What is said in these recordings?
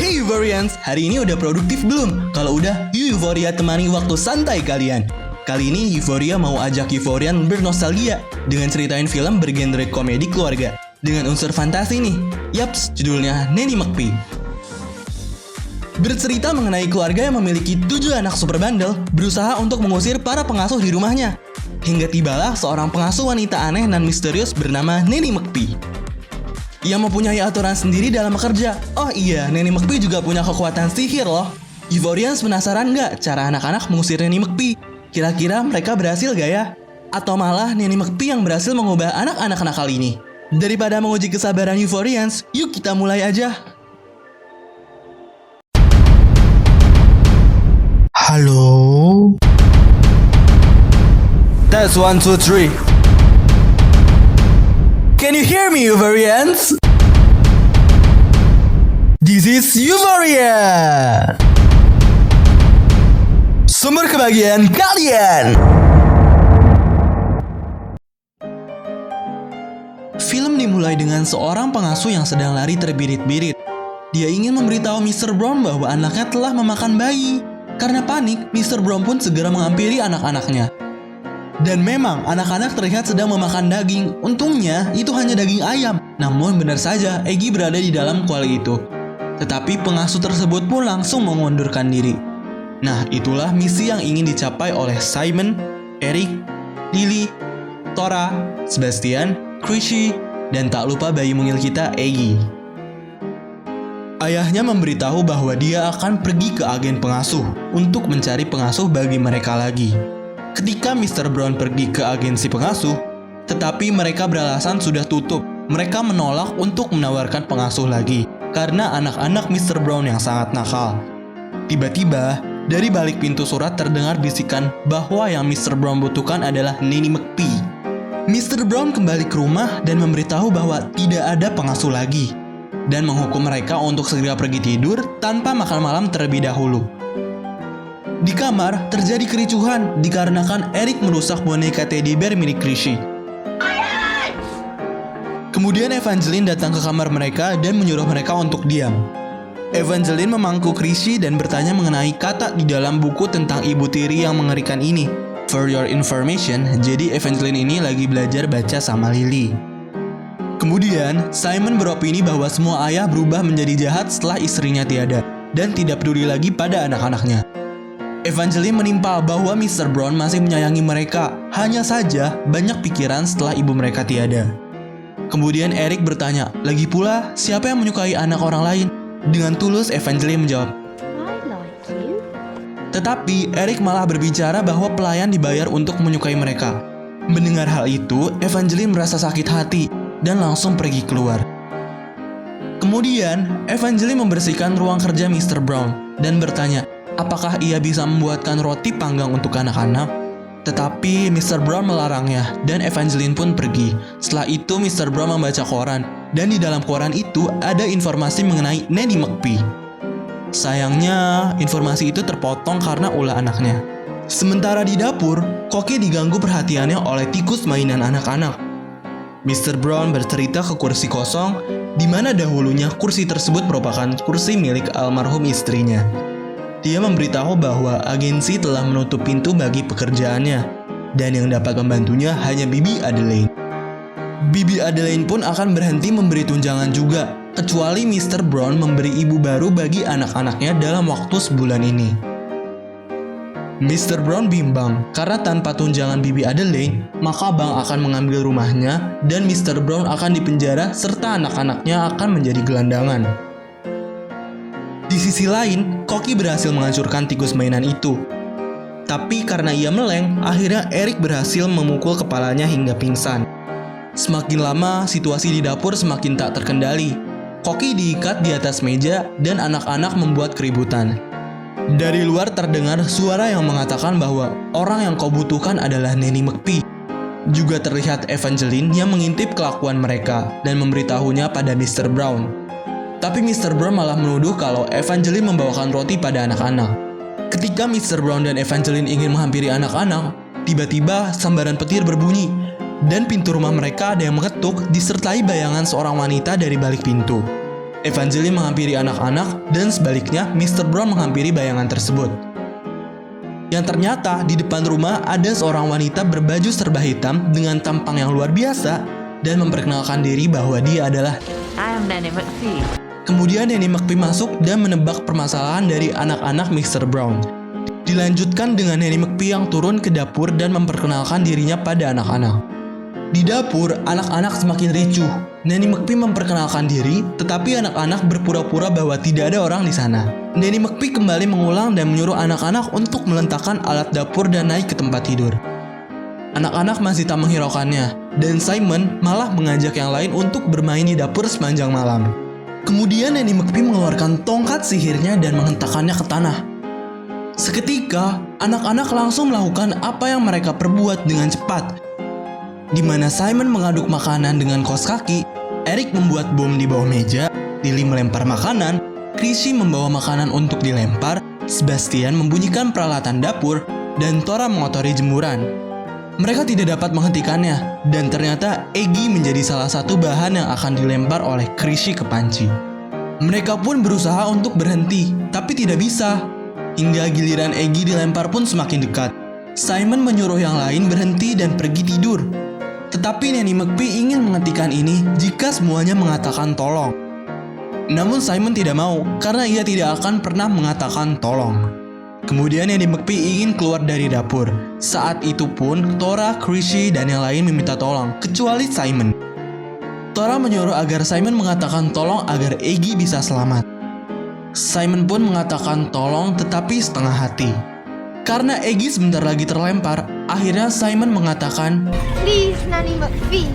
Hey Euphorians, hari ini udah produktif belum? Kalau udah, yuk Euphoria temani waktu santai kalian. Kali ini Euphoria mau ajak Euphorian bernostalgia dengan ceritain film bergenre komedi keluarga dengan unsur fantasi nih. Yaps, judulnya Nanny McPhee. Bercerita mengenai keluarga yang memiliki 7 anak super bandel berusaha untuk mengusir para pengasuh di rumahnya. Hingga tibalah seorang pengasuh wanita aneh dan misterius bernama Nanny McPhee yang mempunyai aturan sendiri dalam bekerja. Oh iya, Nanny McPhee juga punya kekuatan sihir loh. Euphorians penasaran nggak cara anak-anak mengusir Nanny McPhee? Kira-kira mereka berhasil gak ya? Atau malah Nanny McPhee yang berhasil mengubah anak-anak nakal ini? Daripada menguji kesabaran Euphorians, yuk kita mulai aja. Halo? Tes 1, 2, 3. Can you hear me, Euphorians? This is Euphoria, sumber kebahagiaan kalian. Film dimulai dengan seorang pengasuh yang sedang lari terbirit-birit. Dia ingin memberitahu Mr. Brown bahwa anaknya telah memakan bayi. Karena panik, Mr. Brown pun segera menghampiri anak-anaknya. Dan memang, anak-anak terlihat sedang memakan daging. Untungnya, itu hanya daging ayam. Namun benar saja, Eggy berada di dalam kuali itu. Tetapi pengasuh tersebut pun langsung mengundurkan diri. Nah, itulah misi yang ingin dicapai oleh Simon, Eric, Lily, Tora, Sebastian, Chrissy, dan tak lupa bayi mungil kita, Eggy. Ayahnya memberitahu bahwa dia akan pergi ke agen pengasuh untuk mencari pengasuh bagi mereka lagi. Ketika Mr. Brown pergi ke agensi pengasuh, tetapi mereka beralasan sudah tutup. Mereka menolak untuk menawarkan pengasuh lagi karena anak-anak Mr. Brown yang sangat nakal. Tiba-tiba, dari balik pintu surat terdengar bisikan bahwa yang Mr. Brown butuhkan adalah Nanny McPhee. Mr. Brown kembali ke rumah dan memberitahu bahwa tidak ada pengasuh lagi dan menghukum mereka untuk segera pergi tidur tanpa makan malam terlebih dahulu. Di kamar, terjadi kericuhan dikarenakan Eric merusak boneka teddy bear milik Chrissy. Kemudian Evangeline datang ke kamar mereka dan menyuruh mereka untuk diam. Evangeline memangku Chrissy dan bertanya mengenai kata di dalam buku tentang ibu tiri yang mengerikan ini. For your information, jadi Evangeline ini lagi belajar baca sama Lily. Kemudian, Simon beropini bahwa semua ayah berubah menjadi jahat setelah istrinya tiada dan tidak peduli lagi pada anak-anaknya. Evangeline menimpa bahwa Mr. Brown masih menyayangi mereka, hanya saja banyak pikiran setelah ibu mereka tiada. Kemudian Eric bertanya, lagi pula siapa yang menyukai anak orang lain? Dengan tulus Evangeline menjawab, I like you. tetapi Eric malah berbicara bahwa pelayan dibayar untuk menyukai mereka. Mendengar hal itu, Evangeline merasa sakit hati dan langsung pergi keluar. Kemudian, Evangeline membersihkan ruang kerja Mr. Brown dan bertanya, apakah ia bisa membuatkan roti panggang untuk anak-anak? Tetapi Mr. Brown melarangnya dan Evangeline pun pergi. Setelah itu Mr. Brown membaca koran dan di dalam koran itu ada informasi mengenai Nanny McPhee. Sayangnya, informasi itu terpotong karena ulah anaknya. Sementara di dapur, Koki diganggu perhatiannya oleh tikus mainan anak-anak. Mr. Brown bercerita ke kursi kosong, di mana dahulunya kursi tersebut merupakan kursi milik almarhum istrinya. Dia memberitahu bahwa agensi telah menutup pintu bagi pekerjaannya, dan yang dapat membantunya hanya Bibi Adelaide. Bibi Adelaide pun akan berhenti memberi tunjangan juga, kecuali Mr. Brown memberi ibu baru bagi anak-anaknya dalam waktu sebulan ini. Mr. Brown bimbang, karena tanpa tunjangan Bibi Adelaide, maka bank akan mengambil rumahnya dan Mr. Brown akan dipenjara serta anak-anaknya akan menjadi gelandangan. Di sisi lain, Koki berhasil menghancurkan tikus mainan itu. Tapi karena ia meleng, akhirnya Eric berhasil memukul kepalanya hingga pingsan. Semakin lama, situasi di dapur semakin tak terkendali. Koki diikat di atas meja dan anak-anak membuat keributan. Dari luar terdengar suara yang mengatakan bahwa orang yang kau butuhkan adalah Nanny McPhee. Juga terlihat Evangeline yang mengintip kelakuan mereka dan memberitahunya pada Mr. Brown. Tapi Mr. Brown malah menuduh kalau Evangeline membawakan roti pada anak-anak. Ketika Mr. Brown dan Evangeline ingin menghampiri anak-anak, tiba-tiba sambaran petir berbunyi dan pintu rumah mereka ada yang mengetuk disertai bayangan seorang wanita dari balik pintu. Evangeline menghampiri anak-anak dan sebaliknya Mr. Brown menghampiri bayangan tersebut. Yang ternyata di depan rumah ada seorang wanita berbaju serba hitam dengan tampang yang luar biasa dan memperkenalkan diri bahwa dia adalah I am Nanny McPhee. Kemudian Nanny McPhee masuk dan menebak permasalahan dari anak-anak Mr. Brown. Dilanjutkan dengan Nanny McPhee yang turun ke dapur dan memperkenalkan dirinya pada anak-anak. Di dapur, anak-anak semakin ricuh. Nanny McPhee memperkenalkan diri, tetapi anak-anak berpura-pura bahwa tidak ada orang di sana. Nanny McPhee kembali mengulang dan menyuruh anak-anak untuk meletakkan alat dapur dan naik ke tempat tidur. Anak-anak masih tak menghiraukannya, dan Simon malah mengajak yang lain untuk bermain di dapur sepanjang malam. Kemudian Nanny McPhee mengeluarkan tongkat sihirnya dan menghentakkannya ke tanah. Seketika, anak-anak langsung melakukan apa yang mereka perbuat dengan cepat. Di mana Simon mengaduk makanan dengan kaos kaki, Eric membuat bom di bawah meja, Lily melempar makanan, Chrissy membawa makanan untuk dilempar, Sebastian membunyikan peralatan dapur, dan Tora mengotori jemuran. Mereka tidak dapat menghentikannya, dan ternyata Eggy menjadi salah satu bahan yang akan dilempar oleh Chrissy ke panci. Mereka pun berusaha untuk berhenti, tapi tidak bisa. Hingga giliran Eggy dilempar pun semakin dekat. Simon menyuruh yang lain berhenti dan pergi tidur. Tetapi Nanny McPhee ingin menghentikan ini jika semuanya mengatakan tolong. Namun Simon tidak mau karena ia tidak akan pernah mengatakan tolong. Kemudian Nanny McPhee ingin keluar dari dapur. Saat itu pun Tora, Chrissy, dan yang lain meminta tolong, kecuali Simon. Tora menyuruh agar Simon mengatakan tolong agar Eggy bisa selamat. Simon pun mengatakan tolong tetapi setengah hati. Karena Eggy sebentar lagi terlempar, akhirnya Simon mengatakan, Please, Nanny McPhee.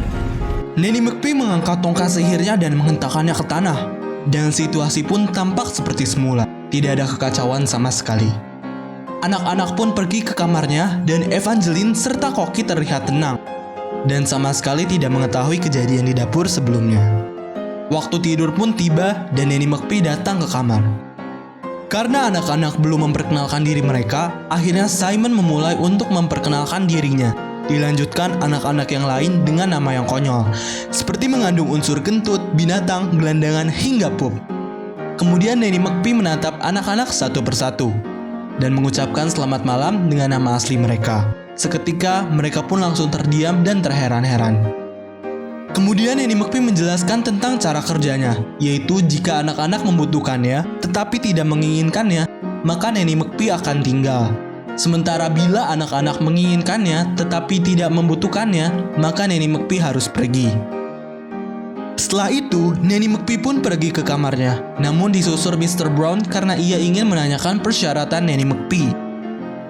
Nanny McPhee mengangkat tongkat sihirnya dan menghentakkannya ke tanah. Dan situasi pun tampak seperti semula, tidak ada kekacauan sama sekali. Anak-anak pun pergi ke kamarnya dan Evangeline serta Koki terlihat tenang. Dan sama sekali tidak mengetahui kejadian di dapur sebelumnya. Waktu tidur pun tiba dan Nanny McPhee datang ke kamar. Karena anak-anak belum memperkenalkan diri mereka, akhirnya Simon memulai untuk memperkenalkan dirinya. Dilanjutkan anak-anak yang lain dengan nama yang konyol, seperti mengandung unsur kentut, binatang, gelandangan, hingga pup. Kemudian Nanny McPhee menatap anak-anak satu persatu dan mengucapkan selamat malam dengan nama asli mereka. Seketika mereka pun langsung terdiam dan terheran-heran. Kemudian Nanny McPhee menjelaskan tentang cara kerjanya, yaitu jika anak-anak membutuhkannya tetapi tidak menginginkannya, maka Nanny McPhee akan tinggal. Sementara bila anak-anak menginginkannya tetapi tidak membutuhkannya, maka Nanny McPhee harus pergi. Setelah itu, Nanny McPhee pun pergi ke kamarnya, namun disusur Mr. Brown karena ia ingin menanyakan persyaratan Nanny McPhee.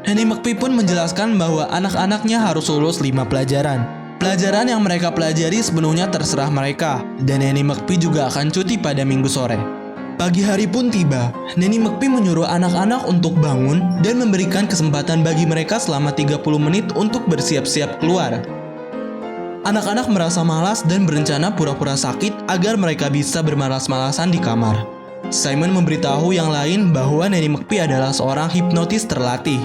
Nanny McPhee pun menjelaskan bahwa anak-anaknya harus lulus 5 pelajaran. Pelajaran yang mereka pelajari sepenuhnya terserah mereka, dan Nanny McPhee juga akan cuti pada Minggu sore. Pagi hari pun tiba, Nanny McPhee menyuruh anak-anak untuk bangun dan memberikan kesempatan bagi mereka selama 30 menit untuk bersiap-siap keluar. Anak-anak merasa malas dan berencana pura-pura sakit agar mereka bisa bermalas-malasan di kamar. Simon memberitahu yang lain bahwa Nanny McPhee adalah seorang hipnotis terlatih.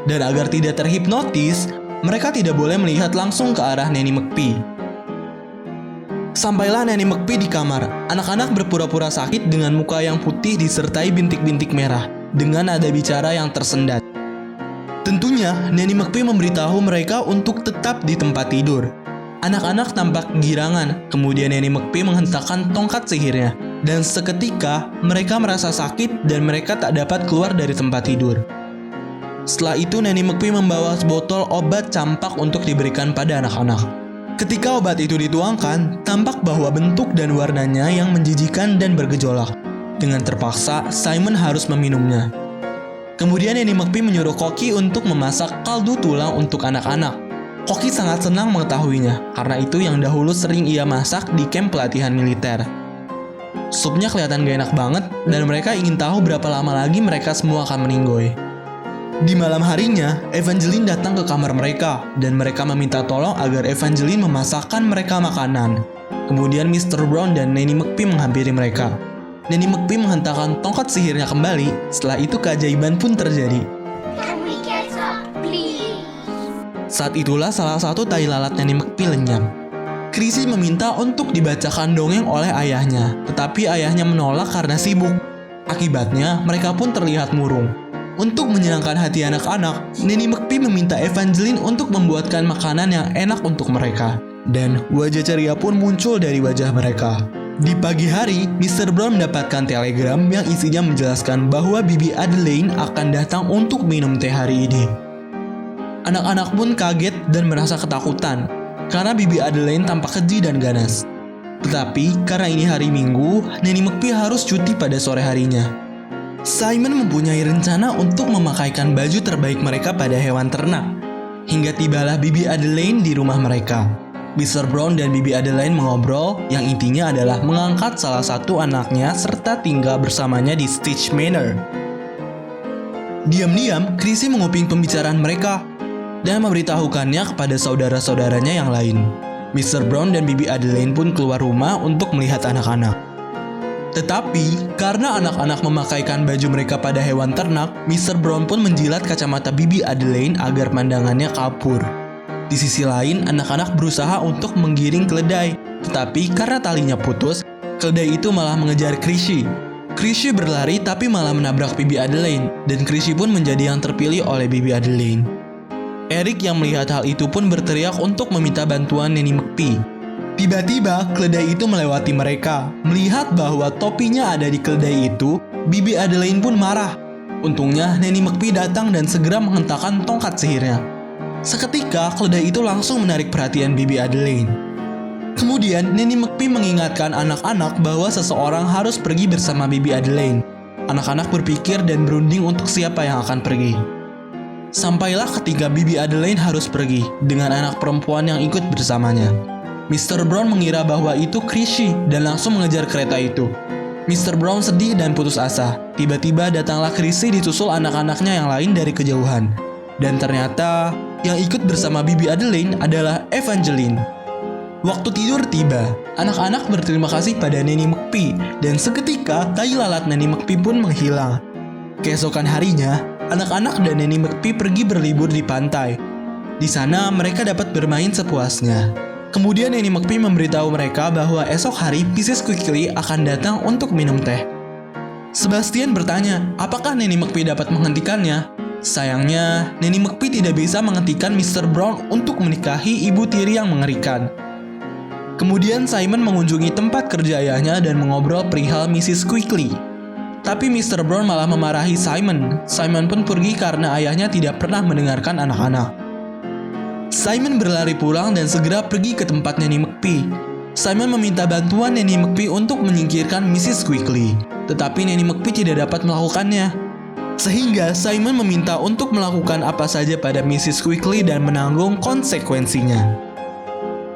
Dan agar tidak terhipnotis, mereka tidak boleh melihat langsung ke arah Nanny McPhee. Sampailah Nanny McPhee di kamar. Anak-anak berpura-pura sakit dengan muka yang putih disertai bintik-bintik merah, dengan nada bicara yang tersendat. Tentunya, Nanny McPhee memberitahu mereka untuk tetap di tempat tidur. Anak-anak tampak kegirangan, kemudian Nanny McPhee menghentakkan tongkat sihirnya, dan seketika mereka merasa sakit dan mereka tak dapat keluar dari tempat tidur. Setelah itu Nanny McPhee membawa sebotol obat campak untuk diberikan pada anak-anak. Ketika obat itu dituangkan, tampak bahwa bentuk dan warnanya yang menjijikan dan bergejolak. Dengan terpaksa, Simon harus meminumnya. Kemudian Nanny McPhee menyuruh Koki untuk memasak kaldu tulang untuk anak-anak. Koki sangat senang mengetahuinya, karena itu yang dahulu sering ia masak di kamp pelatihan militer. Supnya kelihatan gak enak banget, dan mereka ingin tahu berapa lama lagi mereka semua akan meninggoy. Di malam harinya, Evangeline datang ke kamar mereka, dan mereka meminta tolong agar Evangeline memasakkan mereka makanan. Kemudian Mr. Brown dan Nanny McPhee menghampiri mereka. Nanny McPhee menghentakkan tongkat sihirnya kembali, setelah itu keajaiban pun terjadi. Can we get up, please? Saat itulah salah satu tai lalat Nanny McPhee lenyap. Chrissy meminta untuk dibacakan dongeng oleh ayahnya, tetapi ayahnya menolak karena sibuk. Akibatnya, mereka pun terlihat murung. Untuk menyenangkan hati anak-anak, Nanny McPhee meminta Evangeline untuk membuatkan makanan yang enak untuk mereka. Dan wajah ceria pun muncul dari wajah mereka. Di pagi hari, Mr. Brown mendapatkan telegram yang isinya menjelaskan bahwa Bibi Adelaide akan datang untuk minum teh hari ini. Anak-anak pun kaget dan merasa ketakutan, karena Bibi Adelaide tampak keji dan ganas. Tetapi, karena ini hari Minggu, Nanny McPhee harus cuti pada sore harinya. Simon mempunyai rencana untuk memakaikan baju terbaik mereka pada hewan ternak. Hingga tibalah Bibi Adelaide di rumah mereka. Mr. Brown dan Bibi Adelaide mengobrol yang intinya adalah mengangkat salah satu anaknya serta tinggal bersamanya di Stitch Manor. Diam-diam, Chrissy menguping pembicaraan mereka dan memberitahukannya kepada saudara-saudaranya yang lain. Mr. Brown dan Bibi Adelaide pun keluar rumah untuk melihat anak-anak. Tetapi, karena anak-anak memakaikan baju mereka pada hewan ternak, Mr. Brown pun menjilat kacamata Bibi Adelaide agar pandangannya kabur. Di sisi lain, anak-anak berusaha untuk menggiring keledai. Tetapi karena talinya putus, keledai itu malah mengejar Chrissy. Chrissy berlari tapi malah menabrak Bibi Adelaide, dan Chrissy pun menjadi yang terpilih oleh Bibi Adelaide. Eric yang melihat hal itu pun berteriak untuk meminta bantuan Nanny McPhee. Tiba-tiba, keledai itu melewati mereka. Melihat bahwa topinya ada di keledai itu, Bibi Adelaide pun marah. Untungnya, Nanny McPhee datang dan segera menghentakkan tongkat sihirnya. Seketika, keledai itu langsung menarik perhatian Bibi Adelaide. Kemudian, Nanny McPhee mengingatkan anak-anak bahwa seseorang harus pergi bersama Bibi Adelaide. Anak-anak berpikir dan berunding untuk siapa yang akan pergi. Sampailah ketika Bibi Adelaide harus pergi dengan anak perempuan yang ikut bersamanya. Mr. Brown mengira bahwa itu Chrissy dan langsung mengejar kereta itu. Mr. Brown sedih dan putus asa. Tiba-tiba datanglah Chrissy disusul anak-anaknya yang lain dari kejauhan. Dan ternyata yang ikut bersama Bibi Adelaide adalah Evangeline. Waktu tidur tiba, anak-anak berterima kasih pada Nanny McPhee dan seketika tai lalat Nanny McPhee pun menghilang. Keesokan harinya, anak-anak dan Nanny McPhee pergi berlibur di pantai. Di sana mereka dapat bermain sepuasnya. Kemudian Nanny McPhee memberitahu mereka bahwa esok hari Mrs. Quickly akan datang untuk minum teh. Sebastian bertanya, apakah Nanny McPhee dapat menghentikannya? Sayangnya, Nanny McPhee tidak bisa menghentikan Mr. Brown untuk menikahi ibu tiri yang mengerikan. Kemudian Simon mengunjungi tempat kerja ayahnya dan mengobrol perihal Mrs. Quickly. Tapi Mr. Brown malah memarahi Simon. Simon pun pergi karena ayahnya tidak pernah mendengarkan anak-anak. Simon berlari pulang dan segera pergi ke tempat Nanny McPhee. Simon meminta bantuan Nanny McPhee untuk menyingkirkan Mrs. Quickly. Tetapi Nanny McPhee tidak dapat melakukannya. Sehingga Simon meminta untuk melakukan apa saja pada Mrs. Quickly dan menanggung konsekuensinya.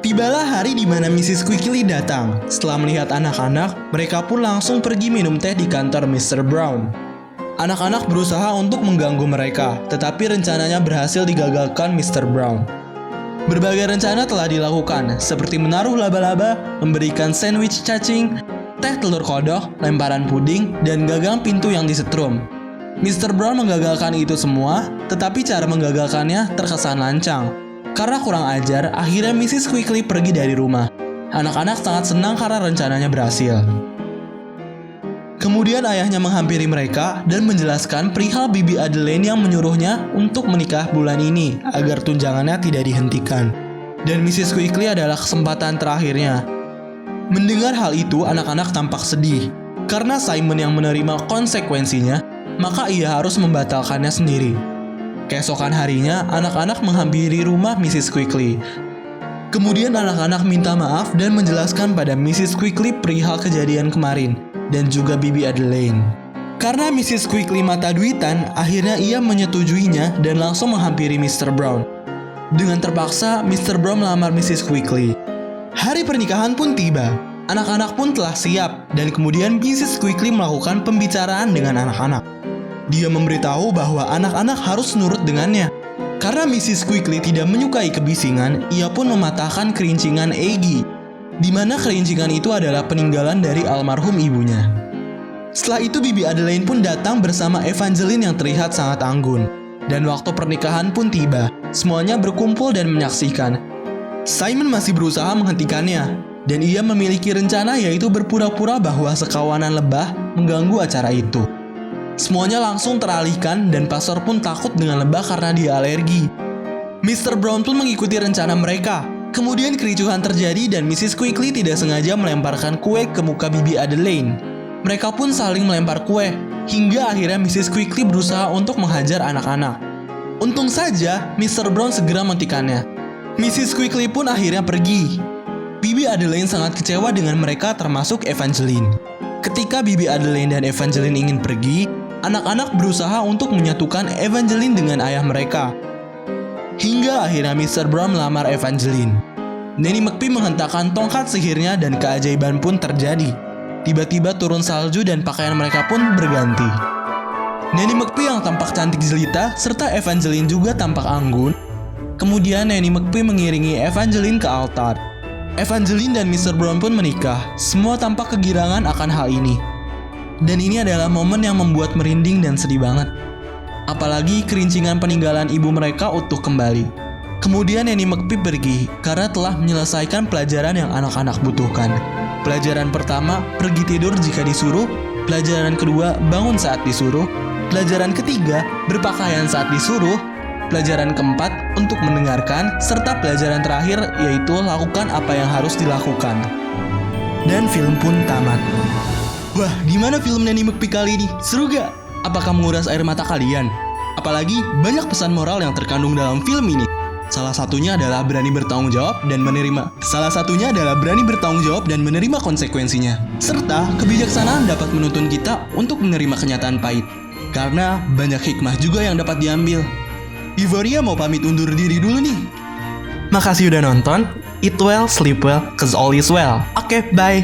Tibalah hari di mana Mrs. Quickly datang. Setelah melihat anak-anak, mereka pun langsung pergi minum teh di kantor Mr. Brown. Anak-anak berusaha untuk mengganggu mereka, tetapi rencananya berhasil digagalkan Mr. Brown. Berbagai rencana telah dilakukan, seperti menaruh laba-laba, memberikan sandwich cacing, teh telur kodok, lemparan puding, dan gagang pintu yang disetrum. Mr. Brown menggagalkan itu semua, tetapi cara menggagalkannya terkesan lancang. Karena kurang ajar, akhirnya Mrs. Quickly pergi dari rumah. Anak-anak sangat senang karena rencananya berhasil. Kemudian ayahnya menghampiri mereka dan menjelaskan perihal Bibi Adelaide yang menyuruhnya untuk menikah bulan ini agar tunjangannya tidak dihentikan. Dan Mrs. Quickly adalah kesempatan terakhirnya. Mendengar hal itu, anak-anak tampak sedih. Karena Simon yang menerima konsekuensinya, maka ia harus membatalkannya sendiri. Keesokan harinya, anak-anak menghampiri rumah Mrs. Quickly. Kemudian anak-anak minta maaf dan menjelaskan pada Mrs. Quickly perihal kejadian kemarin, dan juga Bibi Adelaide. Karena Mrs. Quickly mata duitan, akhirnya ia menyetujuinya dan langsung menghampiri Mr. Brown. Dengan terpaksa, Mr. Brown melamar Mrs. Quickly. Hari pernikahan pun tiba. Anak-anak pun telah siap, dan kemudian Mrs. Quickly melakukan pembicaraan dengan anak-anak. Dia memberitahu bahwa anak-anak harus nurut dengannya. Karena Mrs. Quickly tidak menyukai kebisingan, ia pun mematahkan kerincingan Aggie, di mana kerincingan itu adalah peninggalan dari almarhum ibunya. Setelah itu Bibi Adelaide pun datang bersama Evangeline yang terlihat sangat anggun. Dan waktu pernikahan pun tiba, semuanya berkumpul dan menyaksikan. Simon masih berusaha menghentikannya, dan ia memiliki rencana yaitu berpura-pura bahwa sekawanan lebah mengganggu acara itu. Semuanya langsung teralihkan dan pastor pun takut dengan lebah karena dia alergi. Mr. Brown pun mengikuti rencana mereka. Kemudian kericuhan terjadi dan Mrs. Quickly tidak sengaja melemparkan kue ke muka Bibi Adelaide. Mereka pun saling melempar kue, hingga akhirnya Mrs. Quickly berusaha untuk menghajar anak-anak. Untung saja, Mr. Brown segera menghentikannya. Mrs. Quickly pun akhirnya pergi. Bibi Adelaide sangat kecewa dengan mereka termasuk Evangeline. Ketika Bibi Adelaide dan Evangeline ingin pergi, anak-anak berusaha untuk menyatukan Evangeline dengan ayah mereka. Hingga akhirnya Mr. Brown melamar Evangeline. Nanny McPhee menghentakkan tongkat sihirnya dan keajaiban pun terjadi. Tiba-tiba turun salju dan pakaian mereka pun berganti. Nanny McPhee yang tampak cantik jelita serta Evangeline juga tampak anggun. Kemudian Nanny McPhee mengiringi Evangeline ke altar. Evangeline dan Mr. Brown pun menikah. Semua tampak kegirangan akan hal ini. Dan ini adalah momen yang membuat merinding dan sedih banget. Apalagi kerincingan peninggalan ibu mereka utuh kembali. Kemudian Nanny McPhee pergi karena telah menyelesaikan pelajaran yang anak-anak butuhkan. Pelajaran pertama, pergi tidur jika disuruh. Pelajaran kedua, bangun saat disuruh. Pelajaran ketiga, berpakaian saat disuruh. Pelajaran keempat, untuk mendengarkan. Serta pelajaran terakhir, yaitu lakukan apa yang harus dilakukan. Dan film pun tamat. Wah, gimana film Nanny McPhee kali ini? Seru gak? Apakah menguras air mata kalian? Apalagi banyak pesan moral yang terkandung dalam film ini. Salah satunya adalah berani bertanggung jawab dan menerima konsekuensinya. Serta kebijaksanaan dapat menuntun kita untuk menerima kenyataan pahit. Karena banyak hikmah juga yang dapat diambil. Euphoria mau pamit undur diri dulu nih. Makasih udah nonton. Eat well, sleep well, cause all is well. Oke, bye.